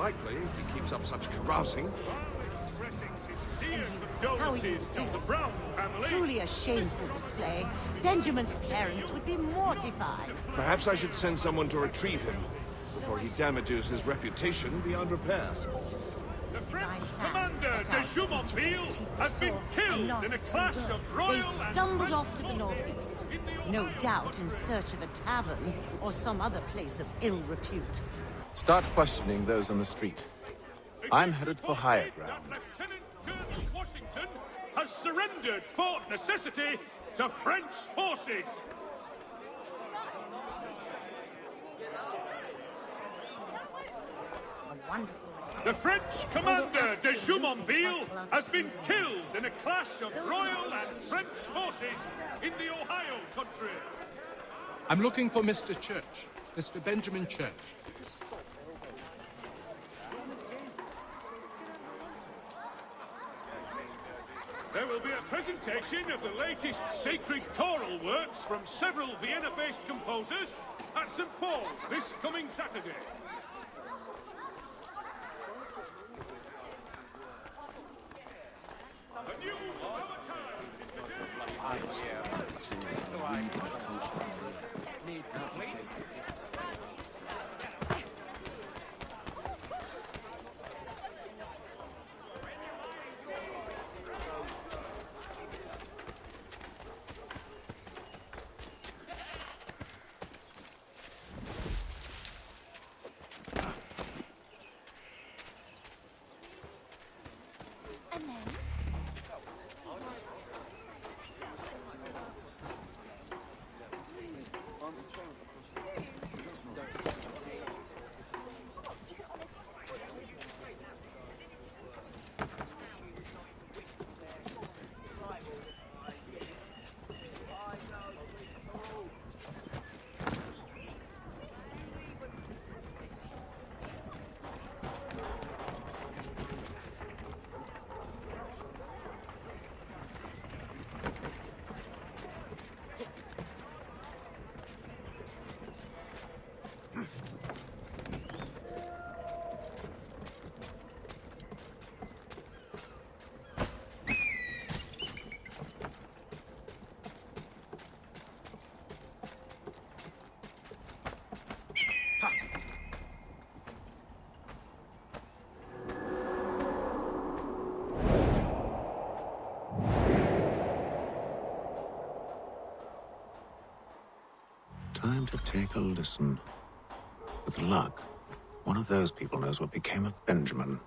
likely if he keeps up such carousing. How are you feeling? Truly a shameful display. Benjamin's parents would be mortified. Perhaps I should send someone to retrieve him before he damages his reputation beyond repair. The French commander de Jumonville has been killed in a clash of royal They stumbled off to the northeast, no doubt in search of a tavern or some other place of ill repute. Start questioning those on the street. I'm headed for higher ground. Lieutenant Colonel Washington has surrendered Fort Necessity to French forces. A wonderful recipe. The French commander de Jumonville has been killed in a clash of royal and French forces in the Ohio country. I'm looking for Mr. Church, Mr. Benjamin Church. There will be a presentation of the latest sacred choral works from several Vienna-based composers at St. Paul's this coming Saturday. A new Time to take a listen. With luck, one of those people knows what became of Benjamin.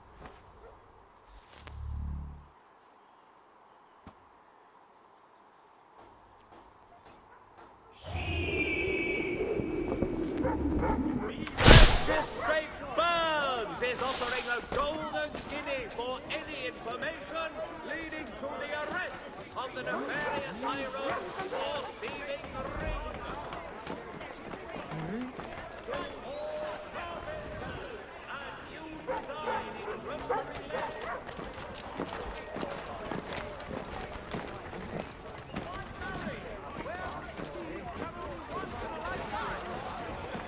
Magistrate Burns is offering a golden guinea for any information leading to the arrest of the nefarious Hiram for thieving the ring. To all carpenters, a new design in rotary leather.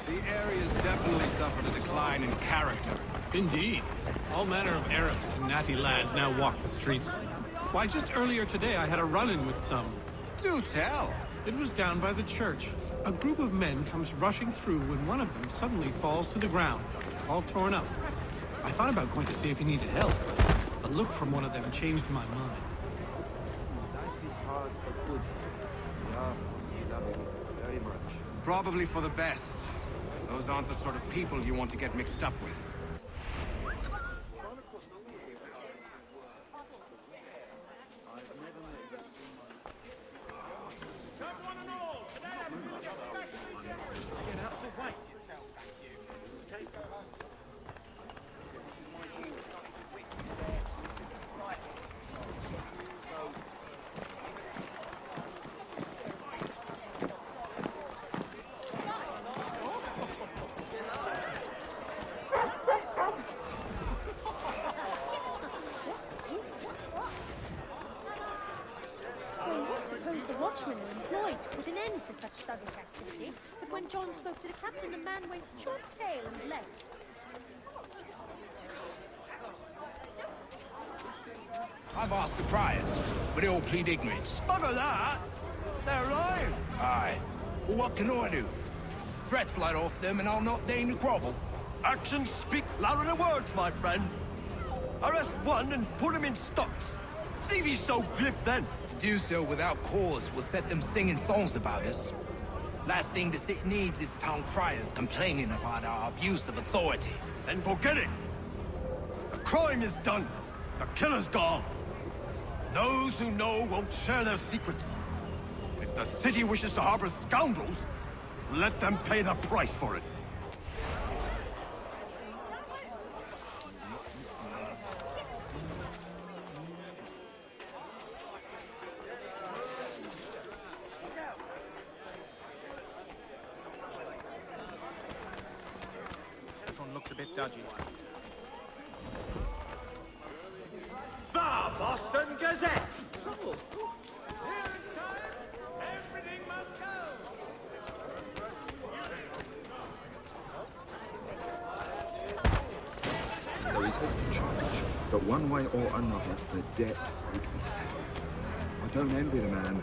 The area's definitely suffered a decline in character. Indeed. All manner of Arabs and natty lads now walk the streets. Why, just earlier today I had a run-in with some. Do tell! It was down by the church. A group of men comes rushing through when one of them suddenly falls to the ground, all torn up. I thought about going to see if he needed help, but a look from one of them changed my mind. Life is hard for good. We love you very much. Probably for the best. Those aren't the sort of people you want to get mixed up with. The watchmen are employed to put an end to such sluggish activity, but when John spoke to the captain, the man went chalk pale and left. I've asked the priors, but they all plead ignorance. Bugger that! They're lying! Aye. Well, what can I do? Threats light off them and I'll not deign to grovel. Actions speak louder than words, my friend. Arrest one and put him in stocks. See if he's so glib then. To do so without cause will set them singing songs about us. Last thing the city needs is town criers complaining about our abuse of authority. Then forget it. The crime is done. The killer's gone. Those who know won't share their secrets. If the city wishes to harbor scoundrels, let them pay the price for it. This one looks a bit dodgy. The Boston Gazette! Everything must go! There is a charge, but one way or another, the debt would be settled. I don't envy the man.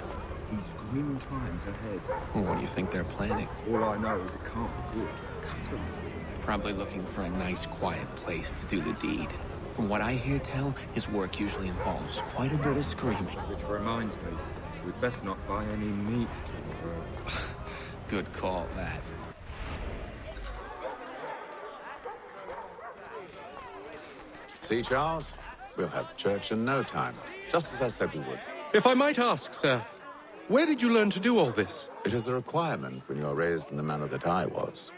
He's grim times ahead. Well, what do you think they're planning? All I know is it can't be good. Cut 'em. Probably looking for a nice, quiet place to do the deed. From what I hear tell, his work usually involves quite a bit of screaming. Which reminds me, we'd best not buy any meat tomorrow. Good call, that. See, Charles? We'll have church in no time, just as I said we would. If I might ask, sir, where did you learn to do all this? It is a requirement when you are raised in the manner that I was.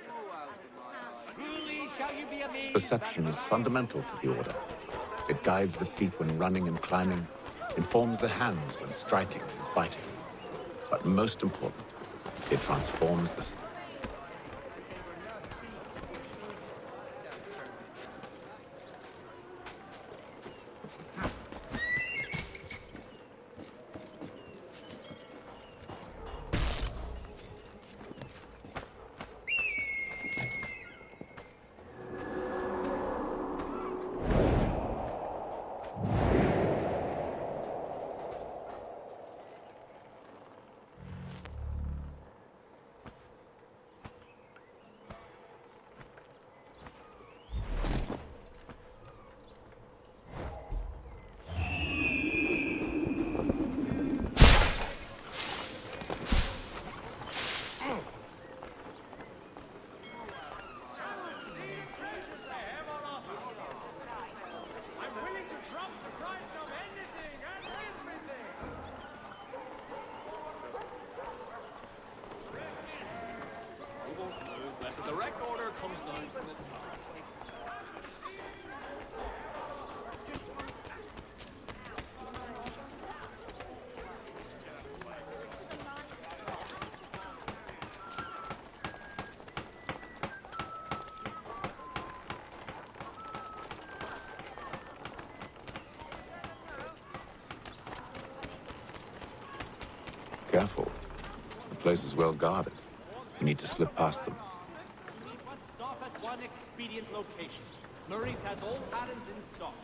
Perception is fundamental to the order. It guides the feet when running and climbing, informs the hands when striking and fighting. But most important, it transforms the... The direct order comes down from the top. Careful. The place is well guarded. You need to slip past them. Stop at one expedient location. Murray's has all patterns in stock.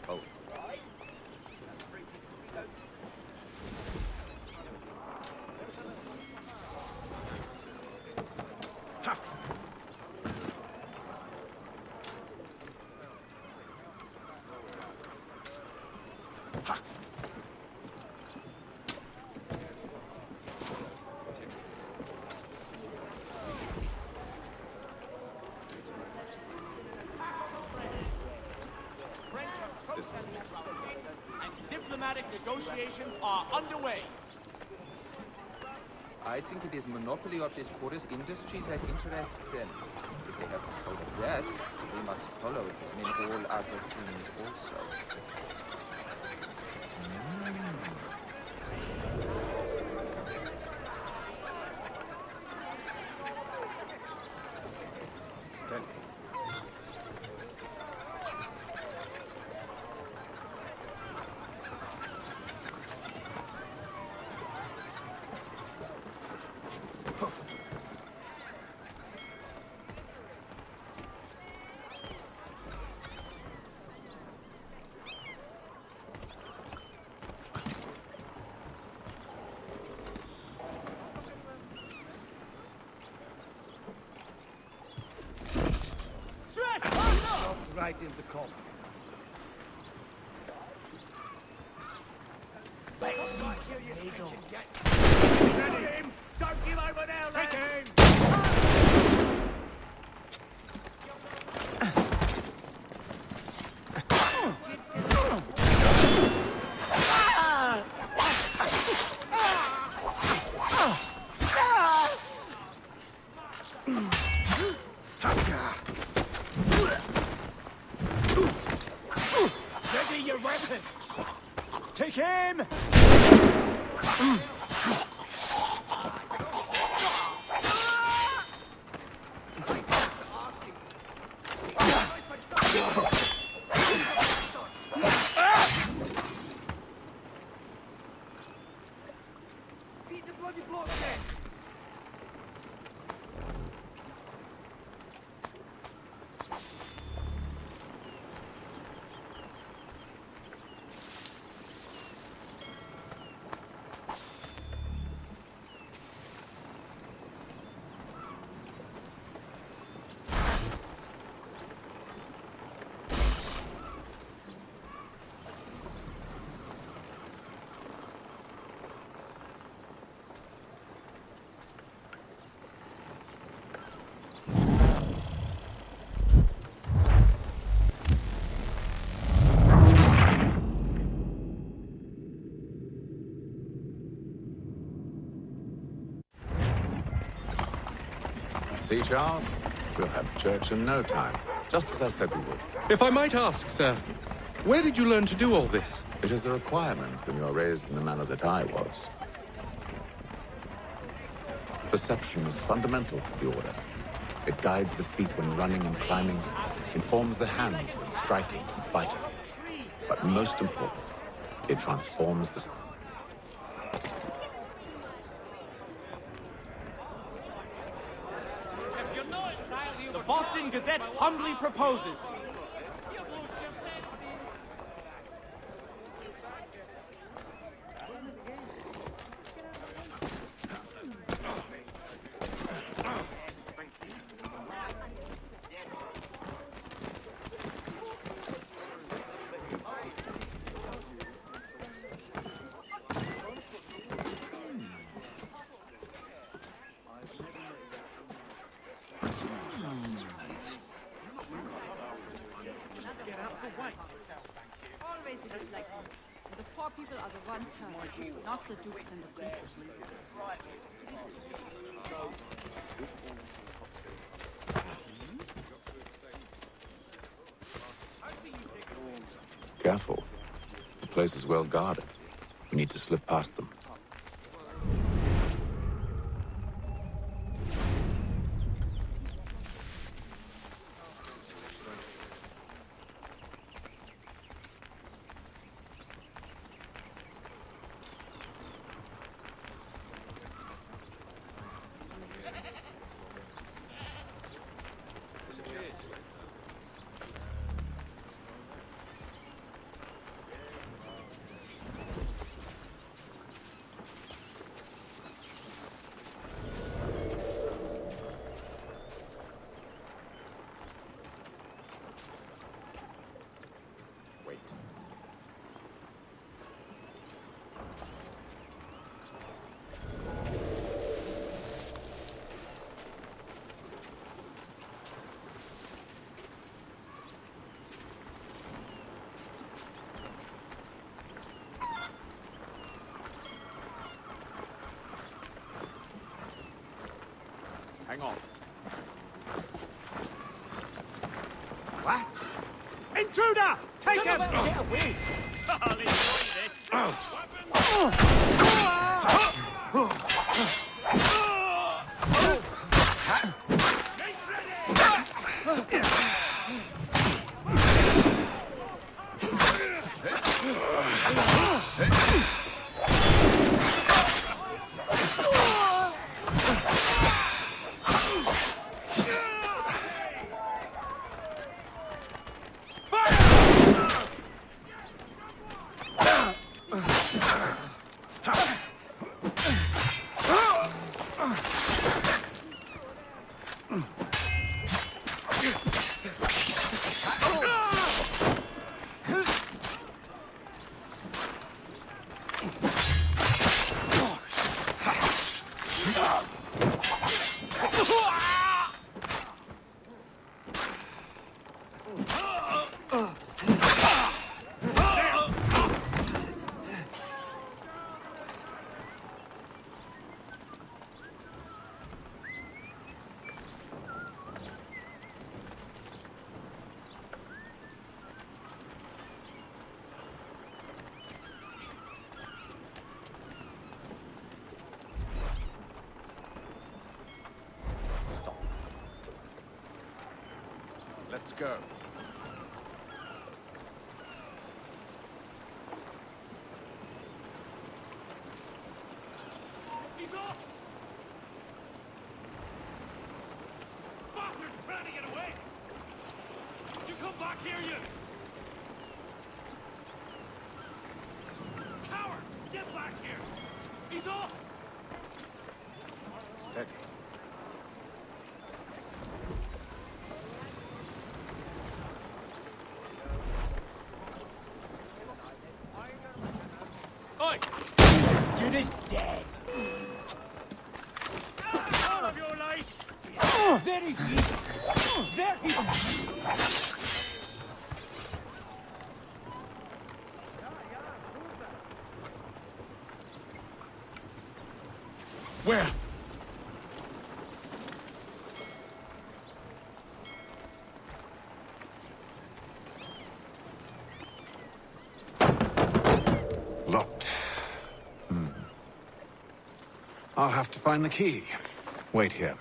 Oh. And diplomatic negotiations are underway. I think it is monopoly of this quarter's industries that interests them. If they have control of that, we must follow them in all other things also. Steady. fighting's a cop. Let's not kill you, ready him! Don't give over now, lad! Take aim! Ready your weapon! Take aim! Beat the bloody block then! See, Charles? We'll have church in no time, just as I said we would. If I might ask, sir, where did you learn to do all this? It is a requirement when you are raised in the manner that I was. Perception is fundamental to the order. It guides the feet when running and climbing, informs the hands when striking and fighting. But most important, it transforms the... The Boston Gazette humbly proposes. Always it is like this. The poor people are the ones hurt, not the dukes and the princes. Careful. The place is well guarded. We need to slip past them. Hang on. What? Intruder! Take him! Get away! I'll enjoy Let's go. He's off! Bastard's trying to get away! You come back here, you! Coward! Get back here! He's off! Steady. Oi! He's as good as dead. Out of your life! There he is! There he is! Where? Locked. I'll have to find the key. Wait here.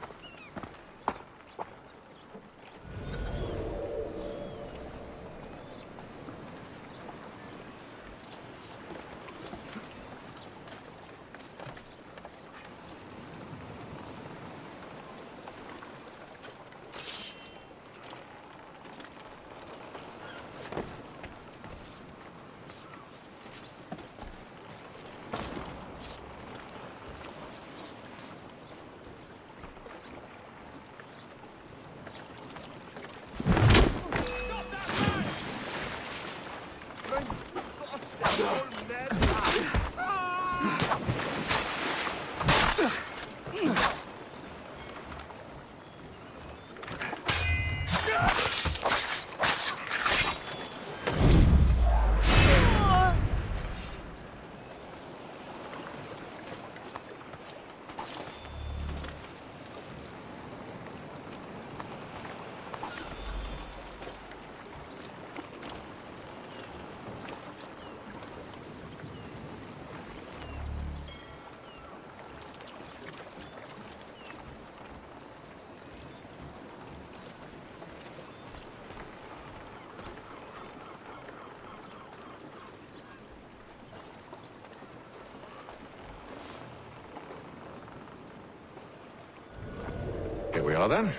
Here we are, then.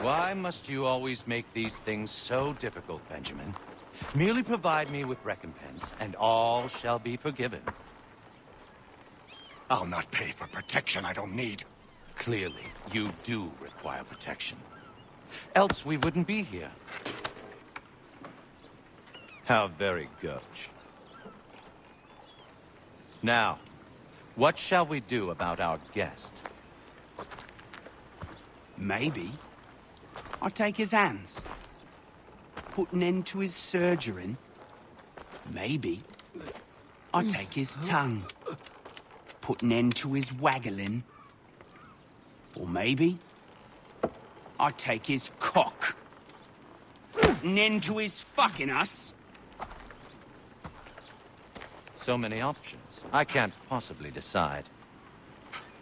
Why must you always make these things so difficult, Benjamin? Merely provide me with recompense, and all shall be forgiven. I'll not pay for protection I don't need. Clearly, you do require protection. Else we wouldn't be here. How very gauche. Now, what shall we do about our guest? Maybe I'll take his hands. Put an end to his surgering. Maybe I'll take his tongue. Put an end to his waggling. Or maybe I'll take his cock. Put an end to his fucking us. So many options. I can't possibly decide.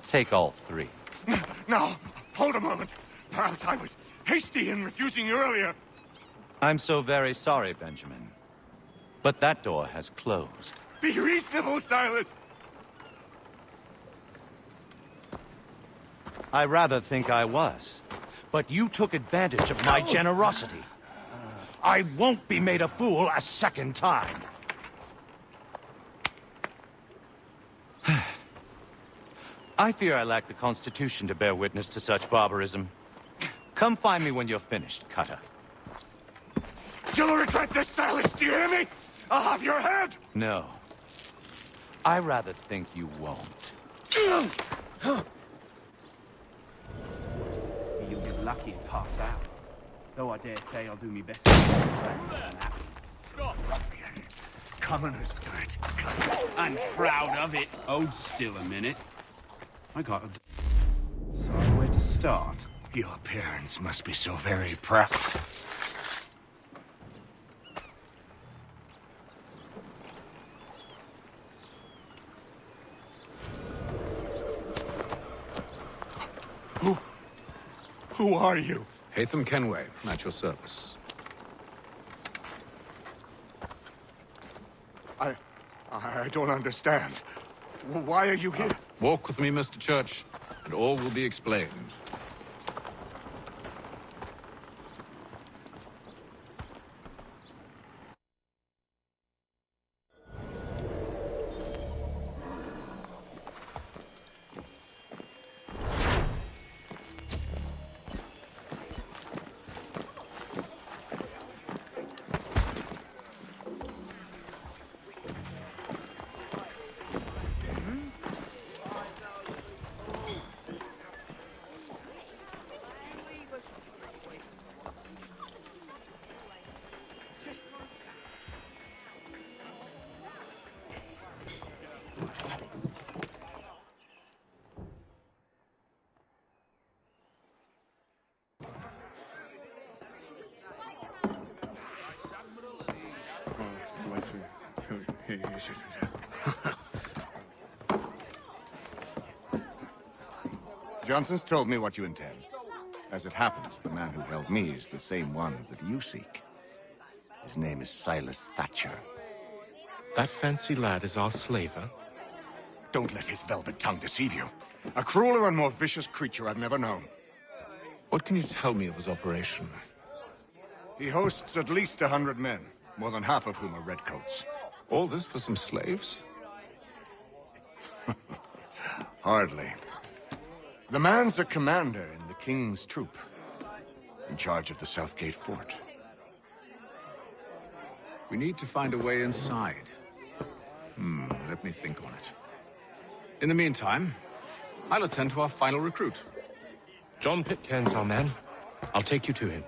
Take all three. No, hold a moment. Perhaps I was hasty in refusing you earlier. I'm so very sorry, Benjamin. But that door has closed. Be reasonable, Silas. I rather think I was. But you took advantage of my generosity. I won't be made a fool a second time. I fear I lack the constitution to bear witness to such barbarism. Come find me when you're finished, Cutter. You'll regret this, Silas, do you hear me? I'll have your head! No. I rather think you won't. You'll get lucky and pass out. Though I dare say I'll do me best. Stop! Commoner's dirt. I'm proud of it. Hold still a minute. I got a... So where to start? Your parents must be so very proud. Who are you? Hatham Kenway, at your service. I don't understand. Why are you here? Walk with me, Mr. Church, and all will be explained. Johnson's told me what you intend. As it happens, the man who held me is the same one that you seek. His name is Silas Thatcher. That fancy lad is our slaver? Don't let his velvet tongue deceive you. A crueler and more vicious creature I've never known. What can you tell me of his operation? He hosts at least 100 men, more than half of whom are redcoats. All this for some slaves? Hardly. The man's a commander in the King's troop, in charge of the Southgate Fort. We need to find a way inside. Let me think on it. In the meantime, I'll attend to our final recruit. John Pitcairn's our man. I'll take you to him.